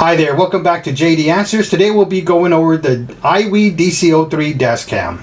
Hi there, welcome back to JD Answers. Today we'll be going over the Iiwey DCO3 dash cam.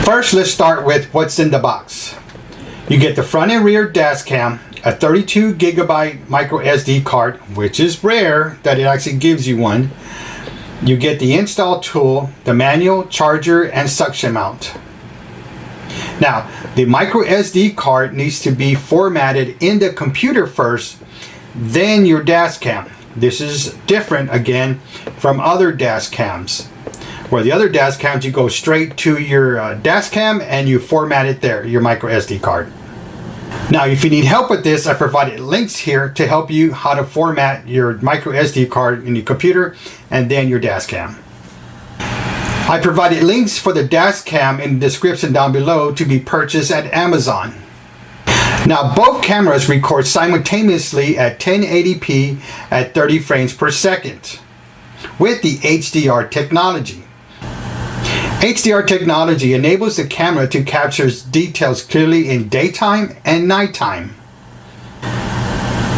First, let's start with what's in the box. You get the front and rear dash cam, a 32 gigabyte micro SD card, which is rare that it actually gives you one. You get the install tool, the manual, charger, and suction mount. Now, the micro SD card needs to be formatted in the computer first, then your dash cam. This is different again from other dash cams, where the other dash cams you go straight to your dash cam and you format it there, your micro SD card. Now, if you need help with this, I provided links here to help you how to format your micro SD card in your computer and then your dash cam. I provided links for the dash cam in the description down below to be purchased at Amazon. Now, both cameras record simultaneously at 1080p at 30 frames per second with the HDR technology. HDR technology enables the camera to capture details clearly in daytime and nighttime.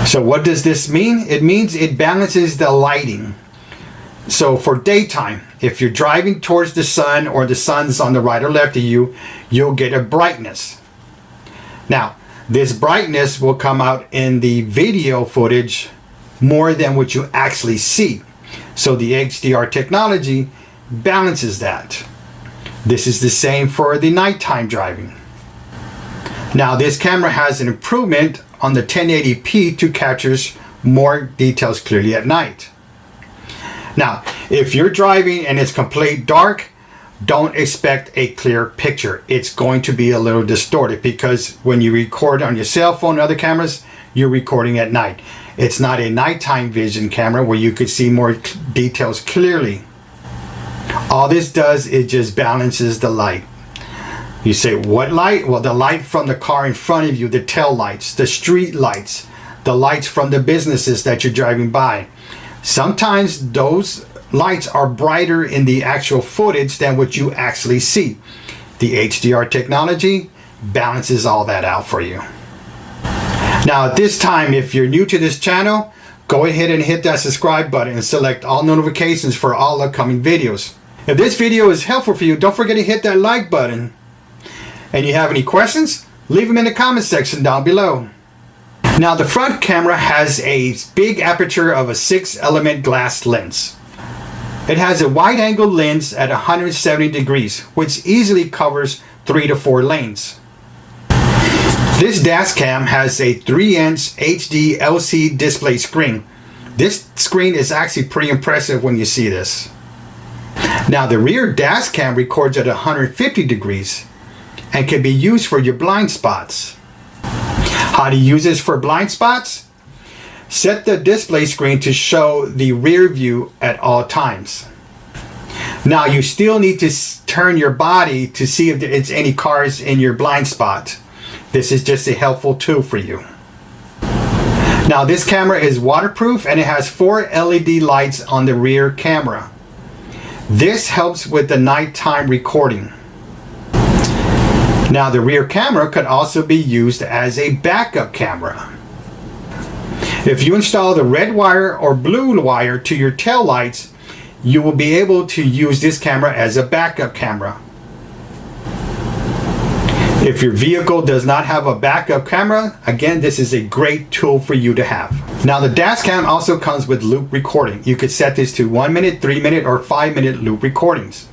So what does this mean? It means it balances the lighting. So for daytime, if you're driving towards the sun or the sun's on the right or left of you, you'll get a brightness. Now, this brightness will come out in the video footage more than what you actually see. So the HDR technology balances that. This is the same for the nighttime driving. Now, this camera has an improvement on the 1080p to capture more details clearly at night. Now, if you're driving and it's complete dark, don't expect a clear picture. It's going to be a little distorted because when you record on your cell phone and other cameras, you're recording at night. It's not a nighttime vision camera where you could see more details clearly. All this does is just balances the light. You say, what light? Well, the light from the car in front of you, the tail lights, the street lights, the lights from the businesses that you're driving by. Sometimes those lights are brighter in the actual footage than what you actually see. The HDR technology balances all that out for you. Now, at this time, if you're new to this channel, go ahead and hit that subscribe button and select all notifications for all upcoming videos. If this video is helpful for you, don't forget to hit that like button. And you have any questions, leave them in the comment section down below. Now, the front camera has a big aperture of a 6-element glass lens. It has a wide-angle lens at 170 degrees, which easily covers 3 to 4 lanes. This dash cam has a 3-inch HD LCD display screen. This screen is actually pretty impressive when you see this. Now, the rear dash cam records at 150 degrees and can be used for your blind spots. How to use this for blind spots? Set the display screen to show the rear view at all times. Now, you still need to turn your body to see if there's any cars in your blind spot. This is just a helpful tool for you. Now, this camera is waterproof and it has 4 LED lights on the rear camera. This helps with the nighttime recording. Now, the rear camera could also be used as a backup camera. If you install the red wire or blue wire to your tail lights, you will be able to use this camera as a backup camera. If your vehicle does not have a backup camera, again, this is a great tool for you to have. Now, the dash cam also comes with loop recording. You could set this to 1 minute, 3 minute, or 5 minute loop recordings.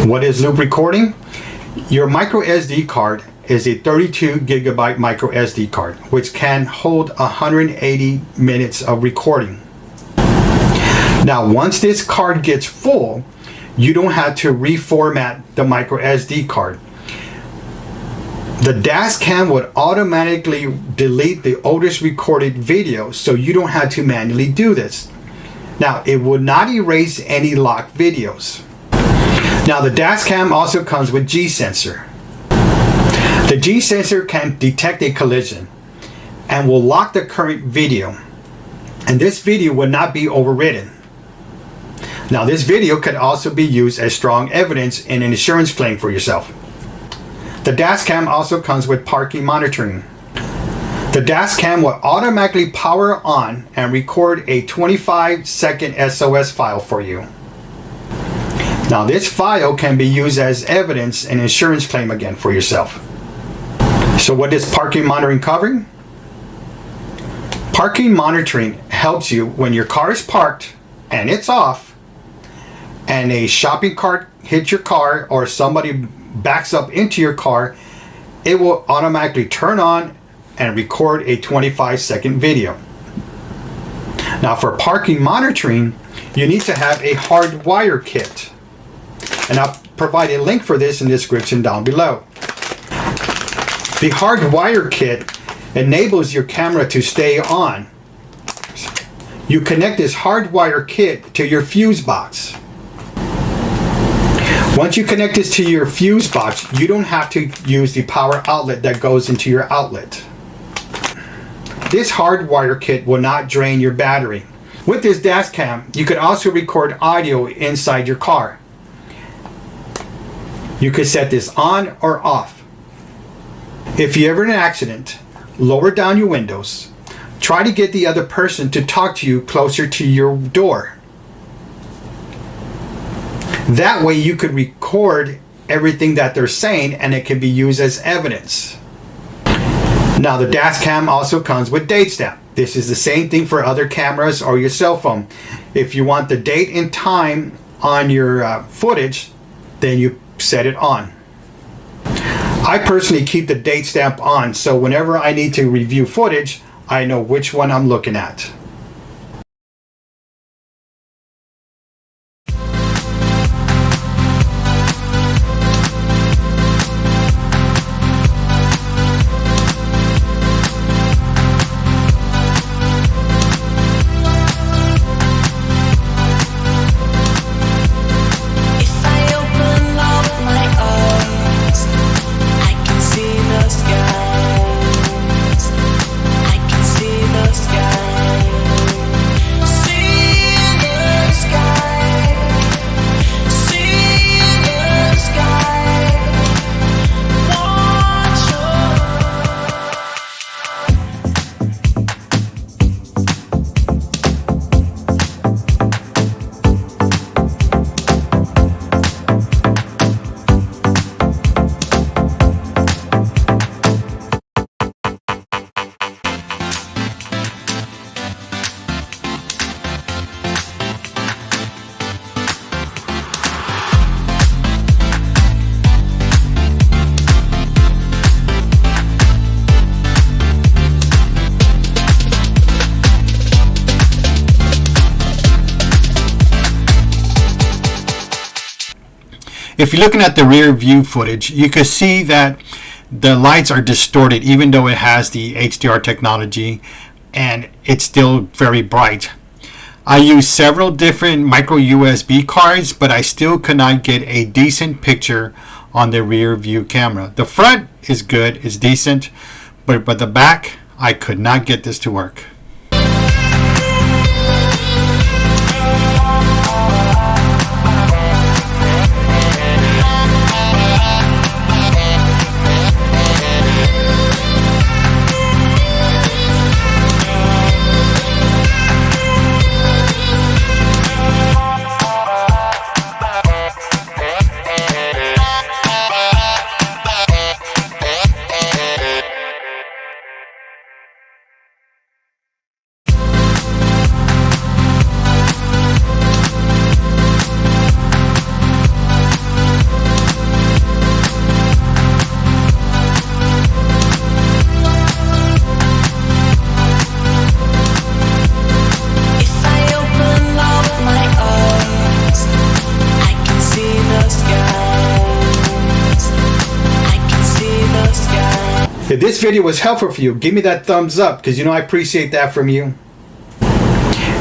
What is loop recording? Your micro SD card is a 32 gigabyte micro SD card, which can hold 180 minutes of recording. Now, once this card gets full, you don't have to reformat the micro SD card. The dash cam would automatically delete the oldest recorded video, so you don't have to manually do this. Now, it would not erase any locked videos. Now, the dash cam also comes with G-sensor. The G-sensor can detect a collision and will lock the current video, and this video will not be overwritten. Now, this video could also be used as strong evidence in an insurance claim for yourself. The dash cam also comes with parking monitoring. The dash cam will automatically power on and record a 25-second SOS file for you. Now this file can be used as evidence in an insurance claim again for yourself. So what is parking monitoring covering? Parking monitoring helps you when your car is parked and it's off and a shopping cart hits your car or somebody backs up into your car, it will automatically turn on and record a 25-second video. Now for parking monitoring, you need to have a hardwire kit. And I'll provide a link for this in the description down below. The hardwire kit enables your camera to stay on. You connect this hardwire kit to your fuse box. Once you connect this to your fuse box, you don't have to use the power outlet that goes into your outlet. This hardwire kit will not drain your battery. With this dash cam, you could also record audio inside your car. You could set this on or off. If you're ever in an accident, lower down your windows. Try to get the other person to talk to you closer to your door. That way you could record everything that they're saying and it can be used as evidence. Now the dash cam also comes with date stamp. This is the same thing for other cameras or your cell phone. If you want the date and time on your footage, then you set it on. I personally keep the date stamp on, so whenever I need to review footage, I know which one I'm looking at. If you're looking at the rear view footage, you can see that the lights are distorted even though it has the HDR technology and it's still very bright. I used several different micro USB cards, but I still could not get a decent picture on the rear view camera. The front is good, it's decent, but the back, I could not get this to work. If this video was helpful for you, give me that thumbs up because you know I appreciate that from you.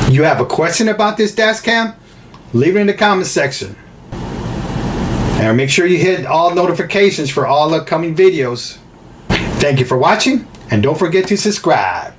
You have a question about this dash cam? Leave it in the comment section. And make sure you hit all notifications for all upcoming videos. Thank you for watching and don't forget to subscribe.